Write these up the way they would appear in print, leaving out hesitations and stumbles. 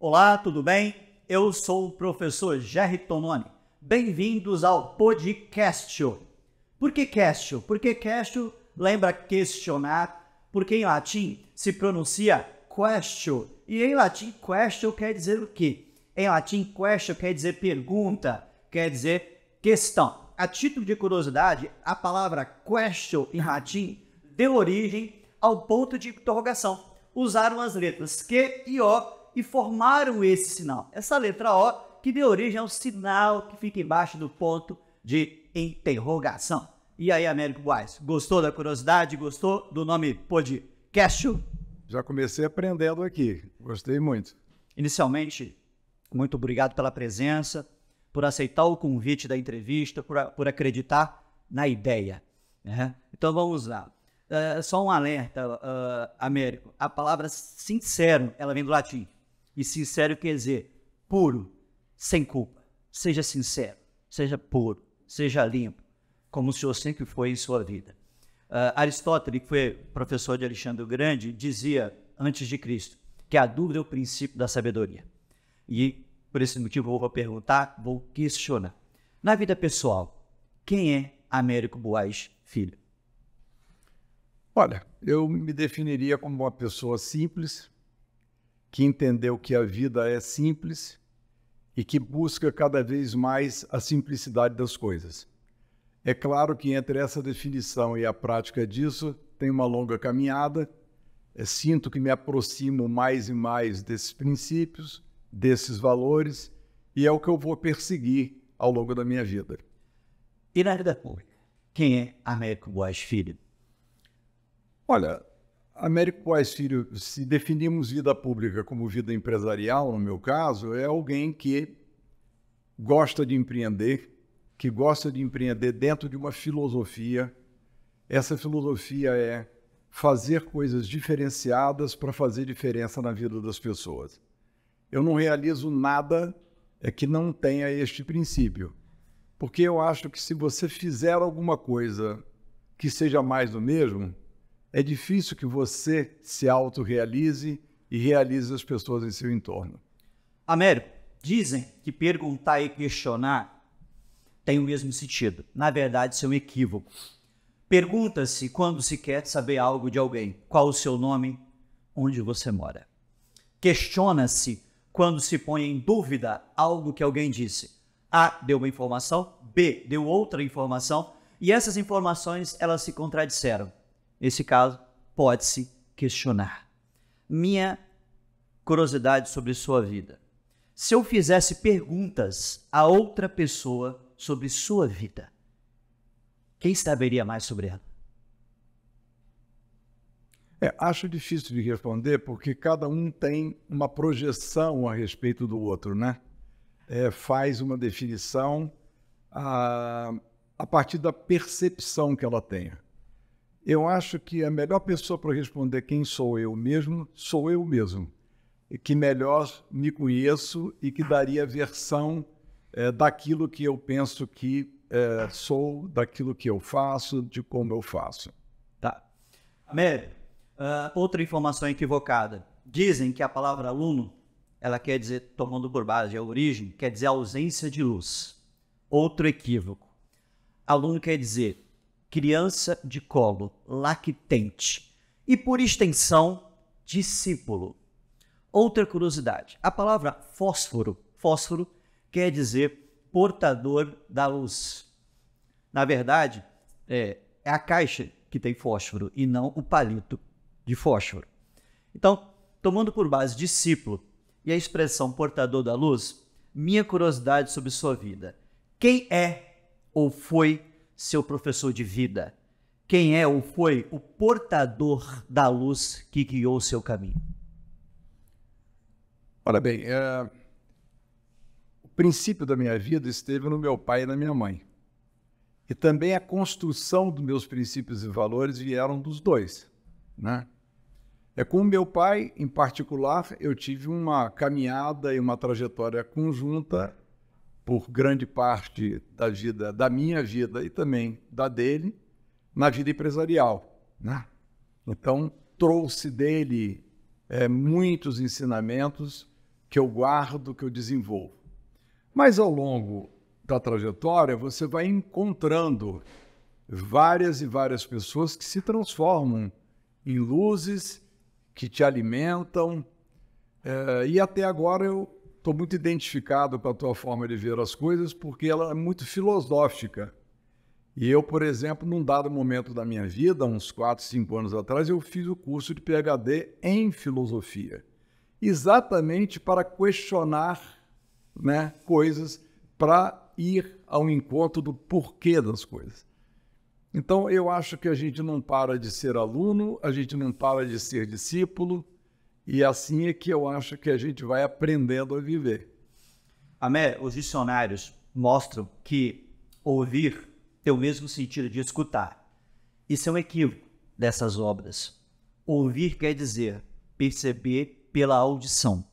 Olá, tudo bem? Eu sou o professor Gerry Tononi. Bem-vindos ao podcast. Por que cast? Porque cast lembra questionar, porque em latim se pronuncia question. E em latim question quer dizer o quê? Em latim question quer dizer pergunta, quer dizer questão. A título de curiosidade, a palavra question em latim deu origem ao ponto de interrogação. Usaram as letras Q e O e formaram esse sinal. Essa letra O que deu origem ao sinal que fica embaixo do ponto de interrogação. E aí, Américo Buarque, gostou da curiosidade? Gostou do nome podcast? Já comecei aprendendo aqui. Gostei muito. Inicialmente, muito obrigado pela presença, por aceitar o convite da entrevista, por acreditar na ideia. Né? Então, vamos lá. Só um alerta, Américo. A palavra sincero, ela vem do latim. E sincero quer dizer puro, sem culpa. Seja sincero, seja puro, seja limpo, como o senhor sempre foi em sua vida. Aristóteles, que foi professor de Alexandre o Grande, dizia, antes de Cristo, que a dúvida é o princípio da sabedoria. E, por esse motivo, eu vou perguntar, vou questionar. Na vida pessoal, quem é Américo Buarque Filho? Olha, eu me definiria como uma pessoa simples, que entendeu que a vida é simples e que busca cada vez mais a simplicidade das coisas. É claro que entre essa definição e a prática disso tem uma longa caminhada. Sinto que me aproximo mais e mais desses princípios, desses valores, e é o que eu vou perseguir ao longo da minha vida. E na vida pública, quem é Américo Buarque Filho? Olha, Américo Buarque Filho, se definimos vida pública como vida empresarial, no meu caso, é alguém que gosta de empreender, que gosta de empreender dentro de uma filosofia. Essa filosofia é fazer coisas diferenciadas para fazer diferença na vida das pessoas. Eu não realizo nada que não tenha este princípio, porque eu acho que se você fizer alguma coisa que seja mais do mesmo, é difícil que você se autorrealize e realize as pessoas em seu entorno. Américo, dizem que perguntar e questionar tem o mesmo sentido. Na verdade, isso é um equívoco. Pergunta-se quando se quer saber algo de alguém. Qual o seu nome? Onde você mora? Questiona-se quando se põe em dúvida algo que alguém disse. A deu uma informação, B deu outra informação, e essas informações elas se contradisseram. Nesse caso, pode-se questionar. Minha curiosidade sobre sua vida. Se eu fizesse perguntas a outra pessoa sobre sua vida, quem saberia mais sobre ela? Acho difícil de responder porque cada um tem uma projeção a respeito do outro, né? Faz uma definição a partir da percepção que ela tenha. Eu acho que a melhor pessoa para responder quem sou eu mesmo, sou eu mesmo. E que melhor me conheço e que daria a versão daquilo que eu penso que sou, daquilo que eu faço, de como eu faço. Tá. Américo, outra informação equivocada. Dizem que a palavra aluno, ela quer dizer, tomando por base a origem, quer dizer ausência de luz. Outro equívoco. Aluno quer dizer criança de colo, lactente, e por extensão, discípulo. Outra curiosidade, a palavra fósforo quer dizer portador da luz. Na verdade, é a caixa que tem fósforo e não o palito de fósforo. Então, tomando por base discípulo e a expressão portador da luz, minha curiosidade sobre sua vida. Quem é ou foi seu professor de vida? Quem é ou foi o portador da luz que guiou o seu caminho? Olha bem, o princípio da minha vida esteve no meu pai e na minha mãe. E também a construção dos meus princípios e valores vieram dos dois, né? Com o meu pai, em particular, eu tive uma caminhada e uma trajetória conjunta por grande parte da minha vida e também da dele, na vida empresarial, né? Então, trouxe dele muitos ensinamentos que que eu guardo, que eu desenvolvo. Mas ao longo da trajetória, você vai encontrando várias e várias pessoas que se transformam em luzes, que te alimentam. E até agora eu estou muito identificado com a tua forma de ver as coisas, porque ela é muito filosófica. E eu, por exemplo, num dado momento da minha vida, uns 4, 5 anos atrás, eu fiz o curso de PhD em filosofia, exatamente para questionar, né, coisas, para ir ao encontro do porquê das coisas. Então, eu acho que a gente não para de ser aluno, a gente não para de ser discípulo, e assim é que eu acho que a gente vai aprendendo a viver. Amé, os dicionários mostram que ouvir tem o mesmo sentido de escutar. Isso é um equívoco dessas obras. Ouvir quer dizer perceber pela audição.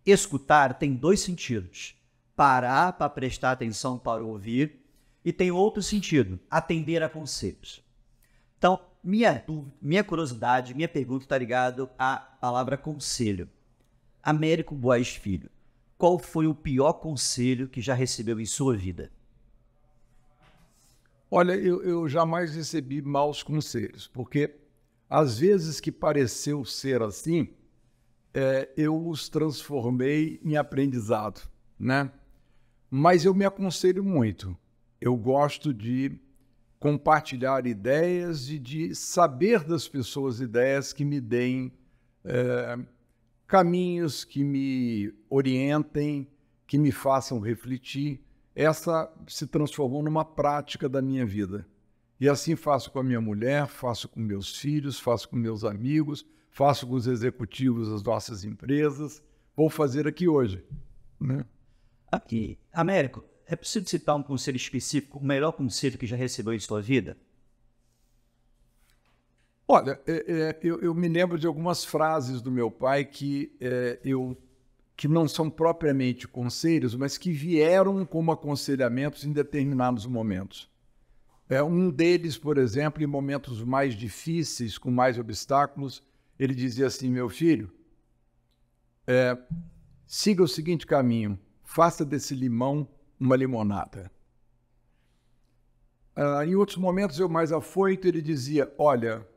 Escutar tem 2 sentidos. Parar para prestar atenção para ouvir, e tem outro sentido, atender a conselhos. Então, minha curiosidade, minha pergunta está ligada à palavra conselho. Américo Boas Filho, qual foi o pior conselho que já recebeu em sua vida? Olha, eu jamais recebi maus conselhos, porque às vezes que pareceu ser assim, eu os transformei em aprendizado, né? Mas eu me aconselho muito. Eu gosto de compartilhar ideias e de saber das pessoas ideias que me deem caminhos, que me orientem, que me façam refletir. Essa se transformou numa prática da minha vida. E assim faço com a minha mulher, faço com meus filhos, faço com meus amigos, faço com os executivos das nossas empresas. Vou fazer aqui hoje, né? Aqui, Américo, é possível citar um conselho específico, o melhor conselho que já recebeu em sua vida? Olha, eu me lembro de algumas frases do meu pai que não são propriamente conselhos, mas que vieram como aconselhamentos em determinados momentos. Um deles, por exemplo, em momentos mais difíceis, com mais obstáculos, ele dizia assim: meu filho, siga o seguinte caminho, faça desse limão uma limonada. Em outros momentos, eu mais afoito, ele dizia: olha,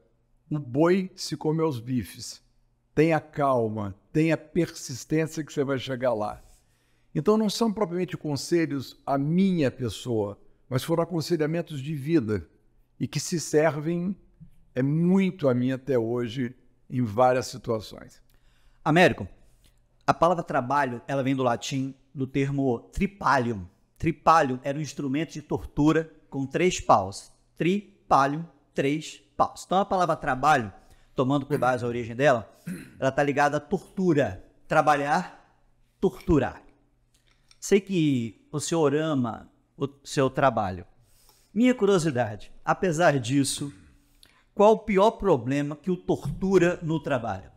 o boi se come aos bifes. Tenha calma, tenha persistência que você vai chegar lá. Então, não são propriamente conselhos à minha pessoa, mas foram aconselhamentos de vida e que se servem muito a mim até hoje em várias situações. Américo, a palavra trabalho, ela vem do latim, do termo tripalium. Tripalium era um instrumento de tortura com 3 paus. Tripalium, 3 paus. Então, a palavra trabalho, tomando por base a origem dela, ela está ligada à tortura. Trabalhar, torturar. Sei que o senhor ama o seu trabalho. Minha curiosidade, apesar disso, qual o pior problema que o tortura no trabalho?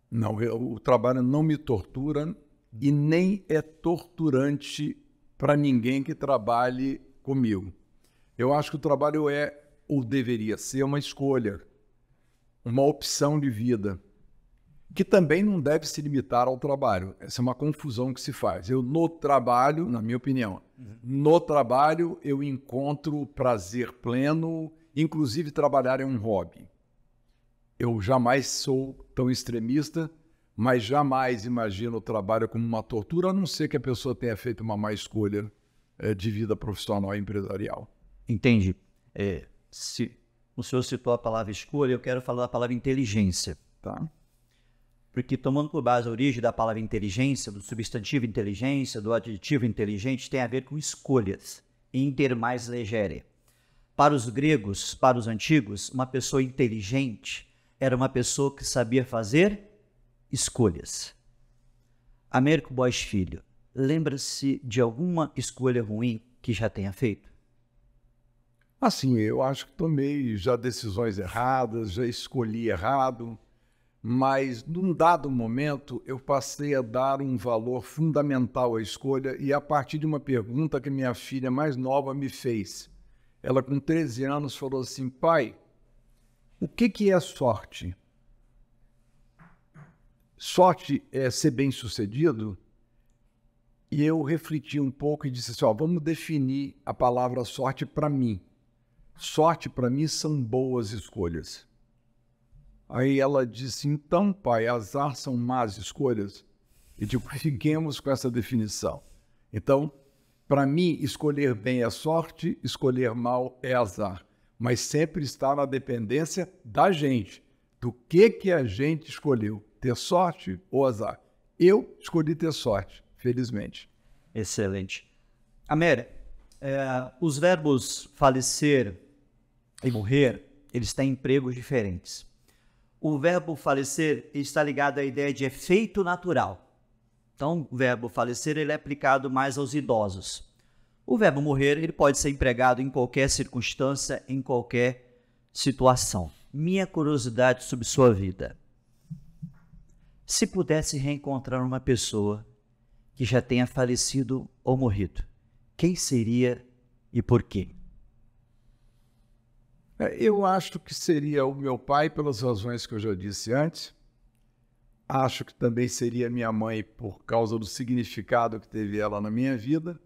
Não, o trabalho não me tortura e nem é torturante para ninguém que trabalhe comigo. Eu acho que o trabalho ou deveria ser, uma escolha, uma opção de vida, que também não deve se limitar ao trabalho. Essa é uma confusão que se faz. Eu, no trabalho, na minha opinião, no trabalho eu encontro prazer pleno, inclusive trabalhar é um hobby. Eu jamais sou tão extremista, mas jamais imagino o trabalho como uma tortura, a não ser que a pessoa tenha feito uma má escolha de vida profissional e empresarial. Entendi. Se o senhor citou a palavra escolha, eu quero falar da palavra inteligência. Tá? Porque, tomando por base a origem da palavra inteligência, do substantivo inteligência, do adjetivo inteligente, tem a ver com escolhas, inter mais legere. Para os gregos, para os antigos, uma pessoa inteligente era uma pessoa que sabia fazer escolhas. Américo Boas Filho, lembra-se de alguma escolha ruim que já tenha feito? Assim, eu acho que tomei já decisões erradas, já escolhi errado, mas num dado momento eu passei a dar um valor fundamental à escolha e a partir de uma pergunta que minha filha mais nova me fez. Ela, com 13 anos, falou assim: pai, o que é sorte? sorte é ser bem-sucedido, e eu refleti um pouco e disse assim, ó, vamos definir a palavra sorte para mim. Sorte para mim são boas escolhas. Aí ela disse, então, pai, azar são más escolhas? E tipo, fiquemos com essa definição. Então, para mim, escolher bem é sorte, escolher mal é azar. Mas sempre está na dependência da gente. Do que a gente escolheu, ter sorte ou azar. Eu escolhi ter sorte, felizmente. Excelente. Amélia, os verbos falecer e morrer, eles têm empregos diferentes. O verbo falecer está ligado à ideia de efeito natural. Então, o verbo falecer ele é aplicado mais aos idosos. O verbo morrer ele pode ser empregado em qualquer circunstância, em qualquer situação. Minha curiosidade sobre sua vida. Se pudesse reencontrar uma pessoa que já tenha falecido ou morrido, quem seria e por quê? Eu acho que seria o meu pai, pelas razões que eu já disse antes. Acho que também seria minha mãe, por causa do significado que teve ela na minha vida.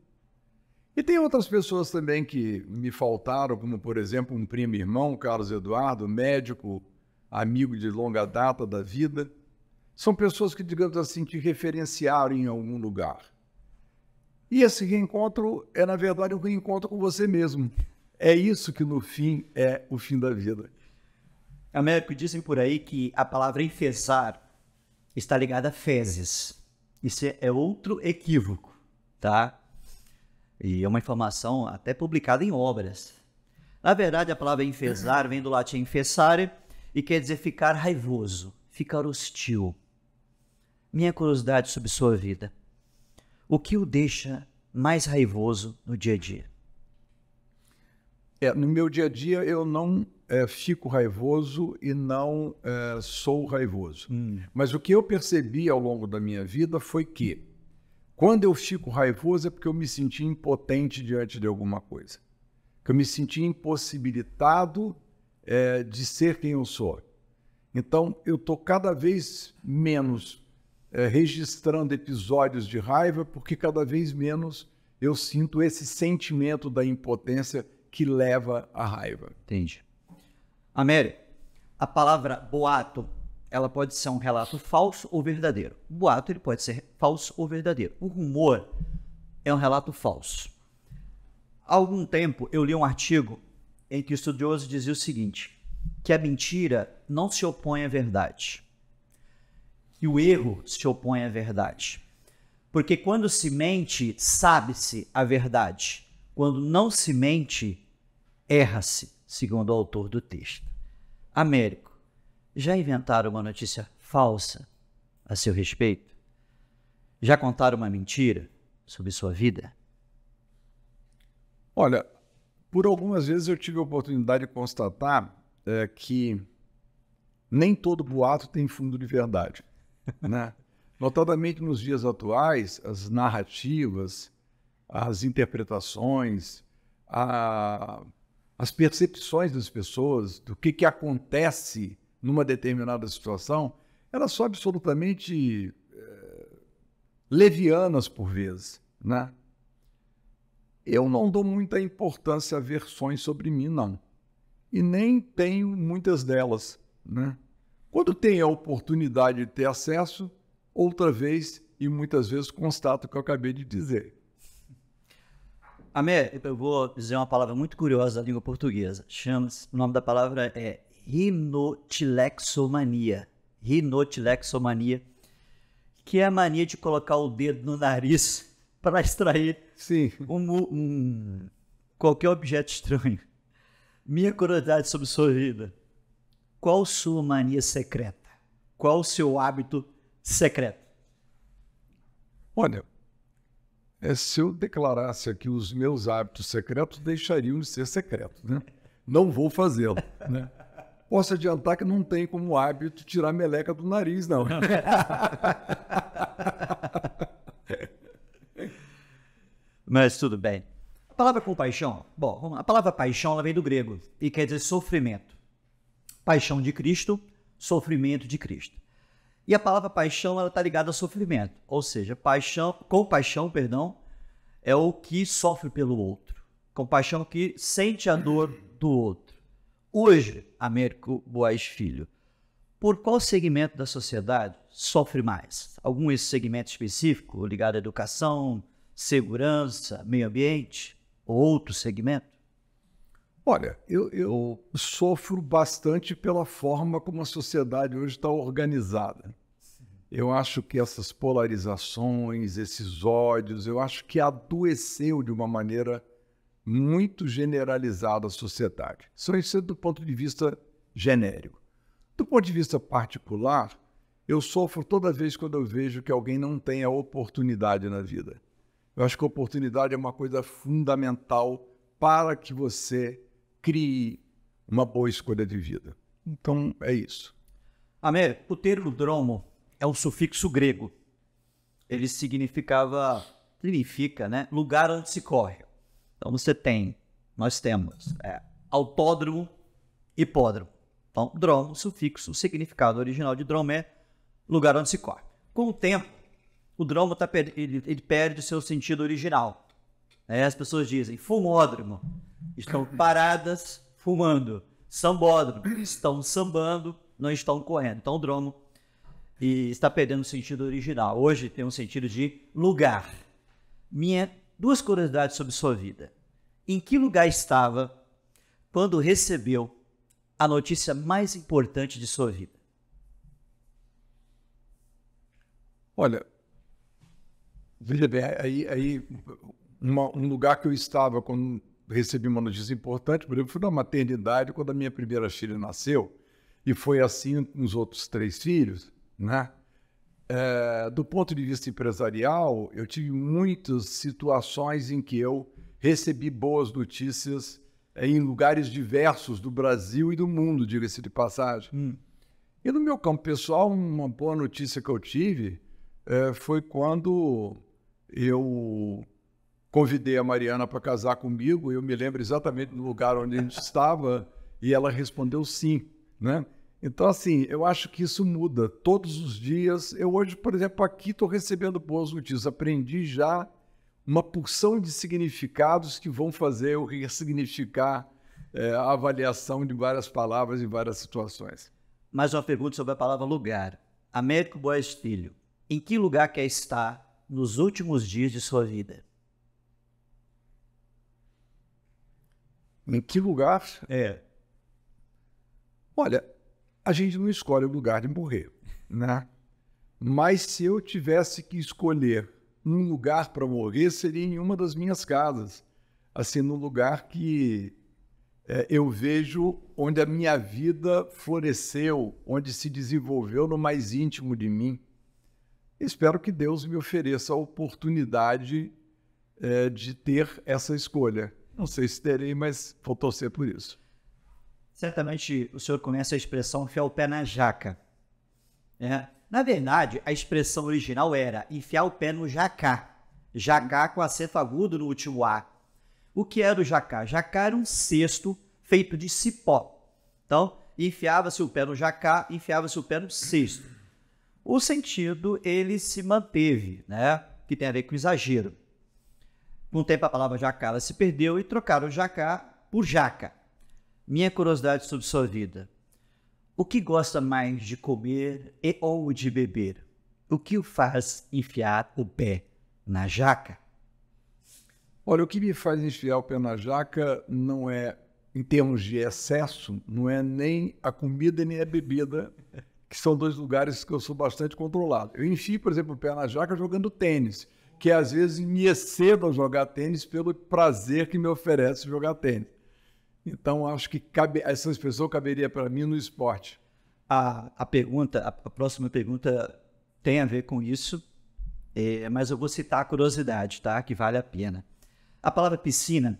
E tem outras pessoas também que me faltaram, como, por exemplo, um primo irmão, Carlos Eduardo, médico, amigo de longa data da vida. São pessoas que, digamos assim, te referenciaram em algum lugar. E esse reencontro é, na verdade, um reencontro com você mesmo. É isso que, no fim, é o fim da vida. Américo, dizem por aí que a palavra enfezar está ligada a fezes. Isso é outro equívoco, tá? E é uma informação até publicada em obras. Na verdade, a palavra enfezar vem do latim enfessare e quer dizer ficar raivoso, ficar hostil. Minha curiosidade sobre sua vida. O que o deixa mais raivoso no dia a dia? No meu dia a dia, eu não fico raivoso e não sou raivoso. Mas o que eu percebi ao longo da minha vida foi que, quando eu fico raivoso, é porque eu me senti impotente diante de alguma coisa. Que eu me senti impossibilitado de ser quem eu sou. Então, eu estou cada vez menos registrando episódios de raiva, porque cada vez menos eu sinto esse sentimento da impotência que leva à raiva. Entendi. Amélia, a palavra boato, ela pode ser um relato falso ou verdadeiro. O boato ele pode ser falso ou verdadeiro. O rumor é um relato falso. Há algum tempo eu li um artigo em que o estudioso dizia o seguinte, que a mentira não se opõe à verdade. E o erro se opõe à verdade. Porque quando se mente, sabe-se a verdade. Quando não se mente, erra-se, segundo o autor do texto. Américo, já inventaram uma notícia falsa a seu respeito? Já contaram uma mentira sobre sua vida? Olha, por algumas vezes eu tive a oportunidade de constatar que nem todo boato tem fundo de verdade, né? Notadamente nos dias atuais, as narrativas, as interpretações, as percepções das pessoas do que acontece numa determinada situação, elas são absolutamente levianas por vezes, né? Eu não dou muita importância a versões sobre mim, não. E nem tenho muitas delas, né? Quando tenho a oportunidade de ter acesso, outra vez, e muitas vezes constato o que eu acabei de dizer. Amé, eu vou dizer uma palavra muito curiosa da língua portuguesa. O nome da palavra é rinotilexomania. Rinotilexomania, que é a mania de colocar o dedo no nariz para extrair qualquer objeto estranho. Minha curiosidade sobre sua vida. Qual sua mania secreta? Qual o seu hábito secreto? Olha, se eu declarasse aqui os meus hábitos secretos, deixariam de ser secretos, né? Não vou fazê-lo, né? Posso adiantar que não tem como hábito tirar meleca do nariz, não. Mas tudo bem. A palavra compaixão, a palavra paixão ela vem do grego e quer dizer sofrimento. Paixão de Cristo, sofrimento de Cristo. E a palavra paixão, ela está ligada ao sofrimento. Ou seja, compaixão, é o que sofre pelo outro. Compaixão que sente a dor do outro. Hoje, Américo Boaz Filho, por qual segmento da sociedade sofre mais? Algum segmento específico ligado à educação, segurança, meio ambiente ou outro segmento? Olha, eu sofro bastante pela forma como a sociedade hoje está organizada. Eu acho que essas polarizações, esses ódios, eu acho que adoeceu de uma maneira muito generalizada a sociedade. Isso é do ponto de vista genérico. Do ponto de vista particular, eu sofro toda vez quando eu vejo que alguém não tem a oportunidade na vida. Eu acho que a oportunidade é uma coisa fundamental para que você crie uma boa escolha de vida. Então, é isso. Américo, o termo dromo é um sufixo grego. Ele significa, né, lugar onde se corre. Então, nós temos autódromo, hipódromo. Então, dromo, sufixo, o significado original de dromo é lugar onde se corre. Com o tempo, o dromo ele perde o seu sentido original. As pessoas dizem fumódromo, estão paradas fumando. Sambódromo, estão sambando, não estão correndo. Então, o dromo está perdendo o sentido original. Hoje tem um sentido de lugar. Duas curiosidades sobre sua vida. Em que lugar estava quando recebeu a notícia mais importante de sua vida? Olha, veja bem, um lugar que eu estava quando recebi uma notícia importante, por exemplo, fui na maternidade quando a minha primeira filha nasceu, e foi assim com os outros 3 filhos, né? Do ponto de vista empresarial, eu tive muitas situações em que eu recebi boas notícias em lugares diversos do Brasil e do mundo, diga-se de passagem. E no meu campo pessoal, uma boa notícia que eu tive foi quando eu convidei a Mariana para casar comigo. Eu me lembro exatamente do lugar onde a gente estava e ela respondeu sim, né? Então, assim, eu acho que isso muda todos os dias. Eu hoje, por exemplo, aqui estou recebendo boas notícias. Aprendi já uma porção de significados que vão fazer eu ressignificar a avaliação de várias palavras em várias situações. Mais uma pergunta sobre a palavra lugar. Américo Boaz Filho, em que lugar quer estar nos últimos dias de sua vida? Em que lugar? Olha, a gente não escolhe o lugar de morrer, né? Mas se eu tivesse que escolher um lugar para morrer, seria em uma das minhas casas. Assim, num lugar que eu vejo onde a minha vida floresceu, onde se desenvolveu no mais íntimo de mim. Espero que Deus me ofereça a oportunidade de ter essa escolha. Não sei se terei, mas vou torcer por isso. Certamente o senhor conhece a expressão enfiar o pé na jaca. Na verdade, a expressão original era enfiar o pé no jacá. Jacá com acento agudo no último A. O que era o jacá? Jacá era um cesto feito de cipó. Então, enfiava-se o pé no jacá, enfiava-se o pé no cesto. O sentido, ele se manteve, né? Que tem a ver com exagero. Com o tempo, a palavra jacá ela se perdeu e trocaram jacá por jaca. Minha curiosidade sobre sua vida. O que gosta mais de comer ou de beber? O que o faz enfiar o pé na jaca? Olha, o que me faz enfiar o pé na jaca não é, em termos de excesso, não é nem a comida nem a bebida, que são 2 lugares que eu sou bastante controlado. Eu enfio, por exemplo, o pé na jaca jogando tênis, que às vezes me excedo a jogar tênis pelo prazer que me oferece jogar tênis. Então, acho que essa expressão caberia para mim no esporte. A próxima pergunta tem a ver com isso, mas eu vou citar a curiosidade, tá? Que vale a pena. A palavra piscina,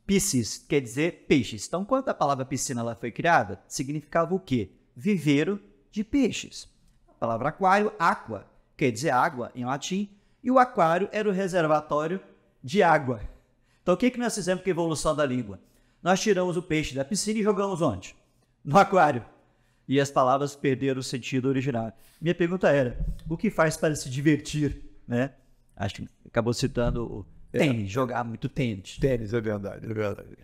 piscis, quer dizer peixes. Então, quando a palavra piscina ela foi criada, significava o quê? Viveiro de peixes. A palavra aquário, aqua, quer dizer água em latim, e o aquário era o reservatório de água. Então, o que nós fizemos com a evolução da língua? Nós tiramos o peixe da piscina e jogamos onde? No aquário. e as palavras perderam o sentido original. Minha pergunta era, o que faz para se divertir, né? Acho que acabou citando o tênis, jogar muito tênis. Tênis, é verdade, é verdade.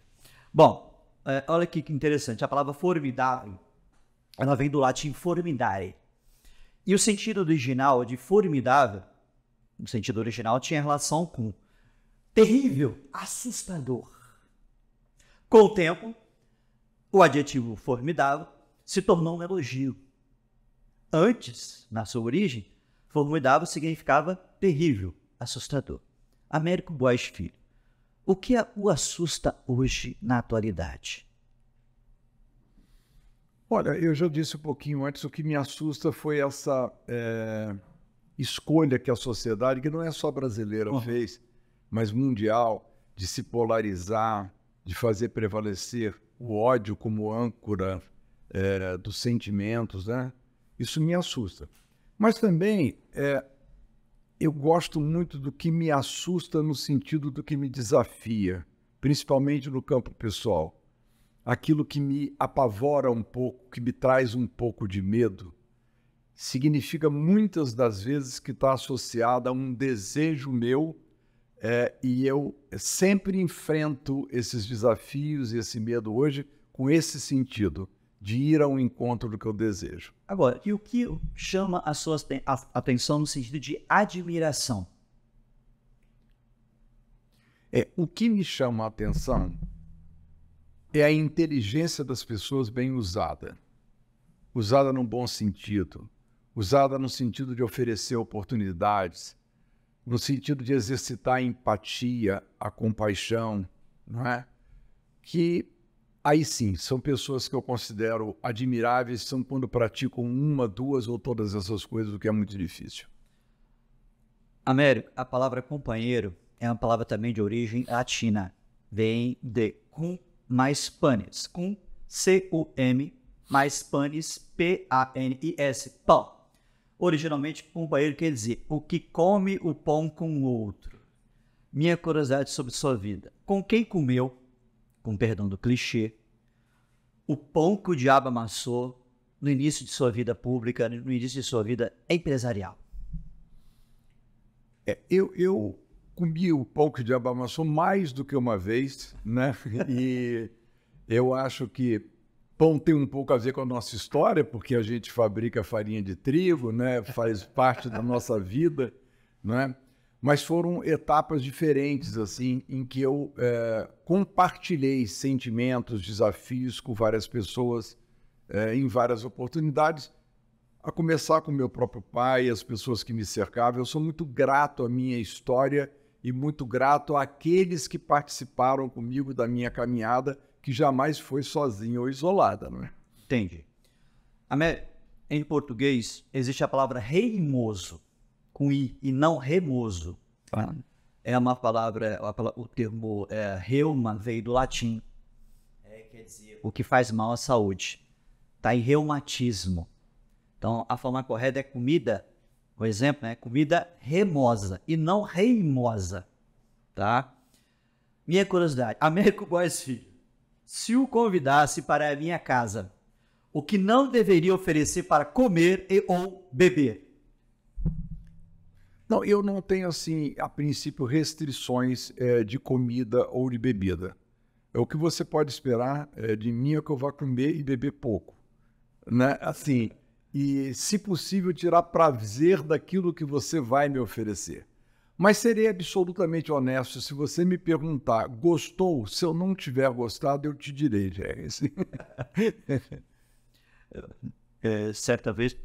Bom, olha aqui que interessante, a palavra formidável, ela vem do latim formidare. E o sentido original de formidável, no sentido original, tinha relação com terrível, assustador. Com o tempo, o adjetivo formidável se tornou um elogio. Antes, na sua origem, formidável significava terrível, assustador. Américo Boas Filho, o que o assusta hoje na atualidade? Olha, eu já disse um pouquinho antes, o que me assusta foi essa escolha que a sociedade, que não é só brasileira, fez, mas mundial, de se polarizar, de fazer prevalecer o ódio como âncora dos sentimentos, né? Isso me assusta. Mas também eu gosto muito do que me assusta no sentido do que me desafia, principalmente no campo pessoal. Aquilo que me apavora um pouco, que me traz um pouco de medo, significa muitas das vezes que está associado a um desejo meu, e eu sempre enfrento esses desafios e esse medo hoje com esse sentido, de ir ao encontro do que eu desejo. Agora, e o que chama a sua atenção no sentido de admiração? O que me chama a atenção é a inteligência das pessoas bem usada. Usada num bom sentido. Usada no sentido de oferecer oportunidades, no sentido de exercitar a empatia, a compaixão, não é? Que, aí sim, são pessoas que eu considero admiráveis, são quando praticam uma, duas ou todas essas coisas, o que é muito difícil. Américo, a palavra companheiro é uma palavra também de origem latina. Vem de cum mais panis. Cum, C-U-M, mais panis, P-A-N-I-S, pão. Originalmente, companheiro quer dizer o que come o pão com o outro. Minha curiosidade sobre sua vida. Com quem comeu, com perdão do clichê, o pão que o diabo amassou no início de sua vida pública, no início de sua vida empresarial? Eu comi o pão que o diabo amassou mais do que uma vez, né? E eu acho que pão tem um pouco a ver com a nossa história, porque a gente fabrica farinha de trigo, né? Faz parte da nossa vida, né? Mas foram etapas diferentes, assim, em que eu compartilhei sentimentos, desafios com várias pessoas em várias oportunidades, a começar com meu próprio pai, as pessoas que me cercavam. Eu sou muito grato à minha história e muito grato àqueles que participaram comigo da minha caminhada, que jamais foi sozinha ou isolada, não é? Entendi. Em português, existe a palavra reimoso, com I, e não remoso. É uma palavra, o termo reuma veio do latim, quer dizer o que faz mal à saúde. Está em reumatismo. Então, a forma correta é comida, por exemplo, comida remosa e não reimosa, tá? Minha curiosidade, Américo Boas Filho, se o convidasse para a minha casa, o que não deveria oferecer para comer e ou beber? Não, eu não tenho, assim, a princípio, restrições de comida ou de bebida. O que você pode esperar de mim é que eu vá comer e beber pouco, né? Assim, e, se possível, tirar prazer daquilo que você vai me oferecer. Mas serei absolutamente honesto, se você me perguntar, gostou? Se eu não tiver gostado, eu te direi, Jerry. Certa vez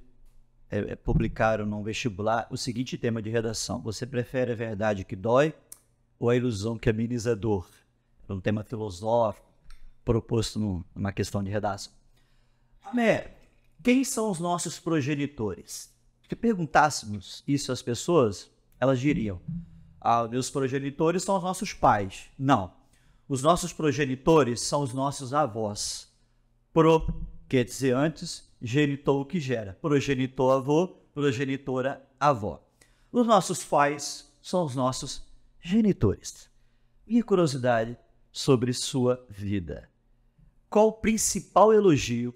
publicaram no vestibular o seguinte tema de redação: você prefere a verdade que dói ou a ilusão que ameniza a dor? É um tema filosófico proposto numa questão de redação. Quem são os nossos progenitores? Se perguntássemos isso às pessoas, elas diriam: meus progenitores são os nossos pais. Não. Os nossos progenitores são os nossos avós. Quer dizer antes, genitor o que gera. Progenitor avô, progenitora avó. Os nossos pais são os nossos genitores. Minha curiosidade sobre sua vida. Qual o principal elogio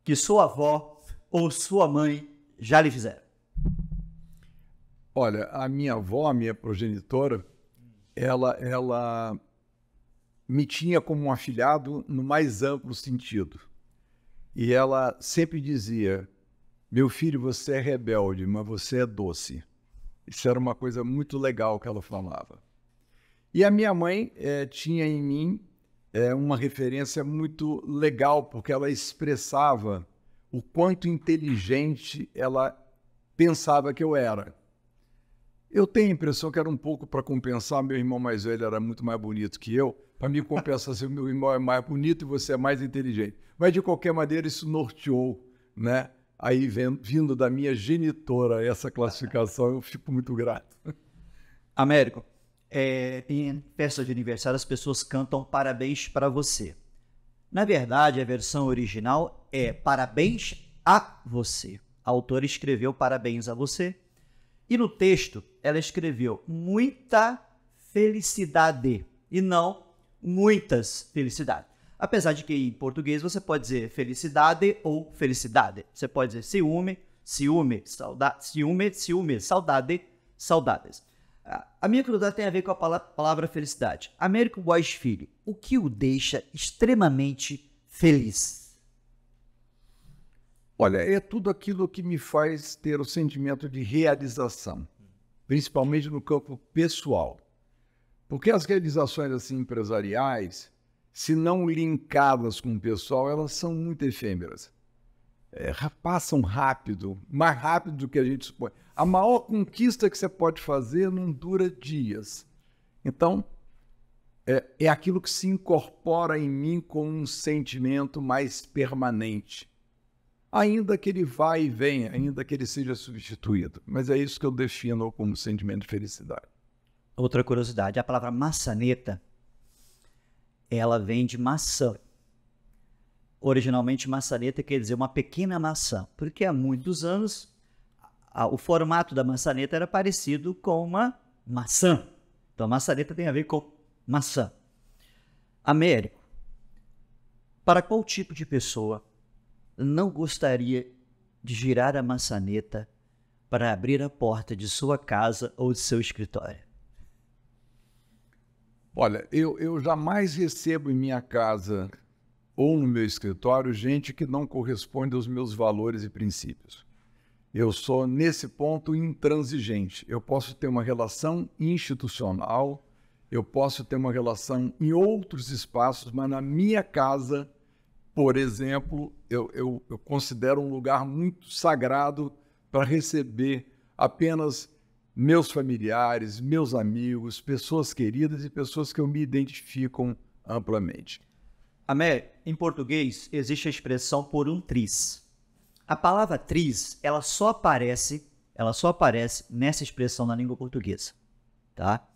que sua avó ou sua mãe já lhe fizeram? Olha, a minha avó, a minha progenitora, ela me tinha como um afilhado no mais amplo sentido. E ela sempre dizia: meu filho, você é rebelde, mas você é doce. Isso era uma coisa muito legal que ela falava. E a minha mãe tinha em mim uma referência muito legal, porque ela expressava o quanto inteligente ela pensava que eu era. Eu tenho a impressão que era um pouco para compensar, meu irmão mais velho era muito mais bonito que eu, para me compensar se o meu irmão é mais bonito e você é mais inteligente. Mas, de qualquer maneira, isso norteou, né? Aí, vindo da minha genitora, essa classificação, eu fico muito grato. Américo, em festa de aniversário as pessoas cantam parabéns para você. Na verdade, a versão original é parabéns a você. A autora escreveu parabéns a você. E no texto, ela escreveu muita felicidade e não muitas felicidades. Apesar de que em português você pode dizer felicidade ou felicidade. Você pode dizer ciúme, ciúme, saudade, ciúme, ciúme, saudade, saudades. A minha curiosidade tem a ver com a palavra felicidade. Américo Boas Filho, o que o deixa extremamente feliz? Olha, é tudo aquilo que me faz ter o sentimento de realização, principalmente no campo pessoal. Porque as realizações assim, empresariais, se não linkadas com o pessoal, elas são muito efêmeras. Passam rápido, mais rápido do que a gente supõe. A maior conquista que você pode fazer não dura dias. Então, é aquilo que se incorpora em mim com um sentimento mais permanente. Ainda que ele vá e venha, ainda que ele seja substituído. Mas é isso que eu defino como sentimento de felicidade. Outra curiosidade, a palavra maçaneta, ela vem de maçã. Originalmente, maçaneta quer dizer uma pequena maçã, porque há muitos anos o formato da maçaneta era parecido com uma maçã. Então, maçaneta tem a ver com maçã. Américo, para qual tipo de pessoa não gostaria de girar a maçaneta para abrir a porta de sua casa ou de seu escritório? Olha, eu jamais recebo em minha casa ou no meu escritório gente que não corresponde aos meus valores e princípios. Eu sou, nesse ponto, intransigente. Eu posso ter uma relação institucional, eu posso ter uma relação em outros espaços, mas na minha casa, por exemplo, eu considero um lugar muito sagrado para receber apenas meus familiares, meus amigos, pessoas queridas e pessoas que eu me identificam amplamente. Américo, em português existe a expressão por um triz. A palavra triz, ela só aparece nessa expressão na língua portuguesa, tá?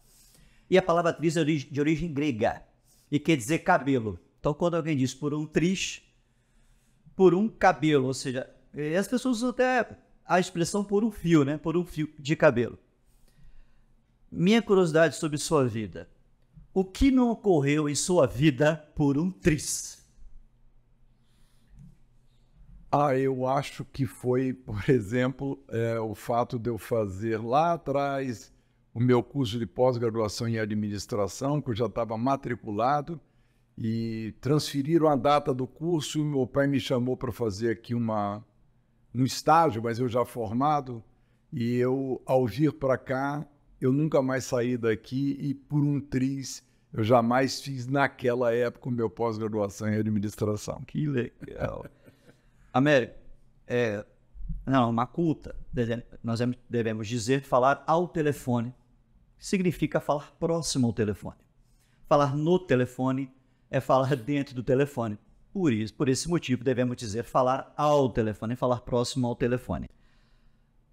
E a palavra triz é de origem grega e quer dizer cabelo. Então, quando alguém diz por um triz, por um cabelo, ou seja, as pessoas usam até a expressão por um fio, né? Por um fio de cabelo. Minha curiosidade sobre sua vida. O que não ocorreu em sua vida por um triz? Eu acho que foi, por exemplo, o fato de eu fazer lá atrás o meu curso de pós-graduação em administração, que eu já estava matriculado, e transferiram a data do curso, e meu pai me chamou para fazer aqui um estágio, mas eu já formado, e eu, ao vir para cá, eu nunca mais saí daqui, e por um triz, eu jamais fiz naquela época o meu pós-graduação em administração. Que legal. Américo, uma culta, nós devemos dizer falar ao telefone, significa falar próximo ao telefone. Falar no telefone é falar dentro do telefone. Por esse motivo, devemos dizer falar ao telefone, falar próximo ao telefone.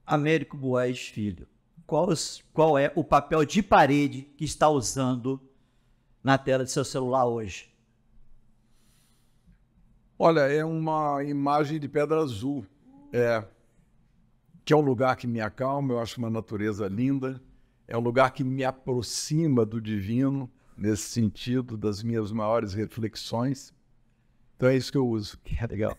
Américo Boas Filho, qual é o papel de parede que está usando na tela de seu celular hoje? Olha, é uma imagem de Pedra Azul, que é um lugar que me acalma, eu acho uma natureza linda, é um lugar que me aproxima do divino, nesse sentido, das minhas maiores reflexões. Então é isso que eu uso. Que legal.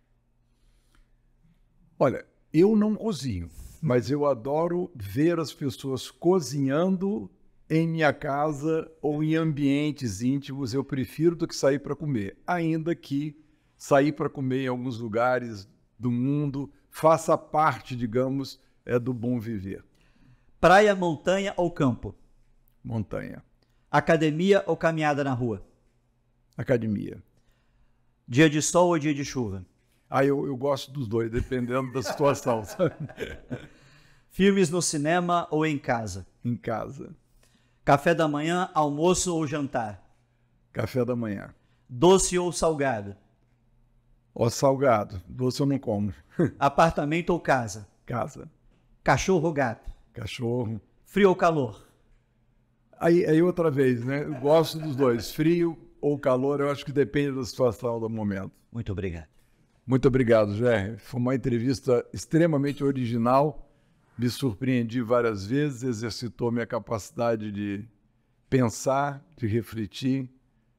Olha, eu não cozinho, mas eu adoro ver as pessoas cozinhando em minha casa ou em ambientes íntimos. Eu prefiro do que sair para comer, ainda que sair para comer em alguns lugares do mundo faça parte, digamos, do bom viver. Praia, montanha ou campo? Montanha. Academia ou caminhada na rua? Academia. Dia de sol ou dia de chuva? Eu gosto dos dois, dependendo da situação, sabe? Filmes no cinema ou em casa? Em casa. Café da manhã, almoço ou jantar? Café da manhã. Doce ou salgado? Ó, salgado. Doce eu não como. Apartamento ou casa? Casa. Cachorro ou gato? Cachorro. Frio ou calor? Aí outra vez, né? Eu gosto dos dois. Frio ou calor, eu acho que depende da situação, do momento. Muito obrigado. Muito obrigado, Jé. Foi uma entrevista extremamente original. Me surpreendi várias vezes, exercitou minha capacidade de pensar, de refletir.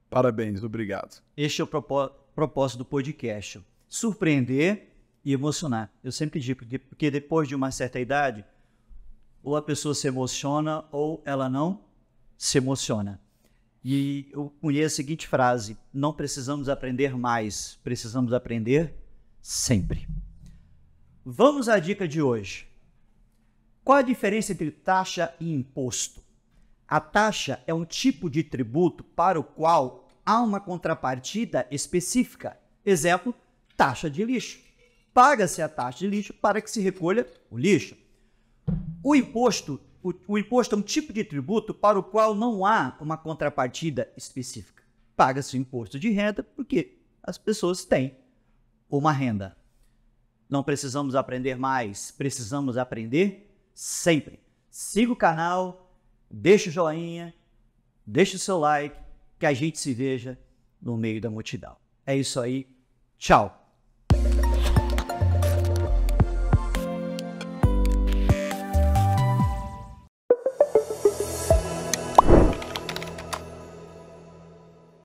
Parabéns, obrigado. Este é o propósito do podcast. Surpreender e emocionar. Eu sempre digo, porque depois de uma certa idade, ou a pessoa se emociona ou ela não se emociona. E eu conheço a seguinte frase: não precisamos aprender mais, precisamos aprender sempre. Vamos à dica de hoje. Qual a diferença entre taxa e imposto? A taxa é um tipo de tributo para o qual há uma contrapartida específica. Exemplo, taxa de lixo. Paga-se a taxa de lixo para que se recolha o lixo. O imposto é um tipo de tributo para o qual não há uma contrapartida específica. Paga-se o imposto de renda porque as pessoas têm uma renda. Não precisamos aprender mais, precisamos aprender sempre. Siga o canal, deixa o joinha, deixa o seu like, que a gente se veja no meio da multidão. É isso aí. Tchau.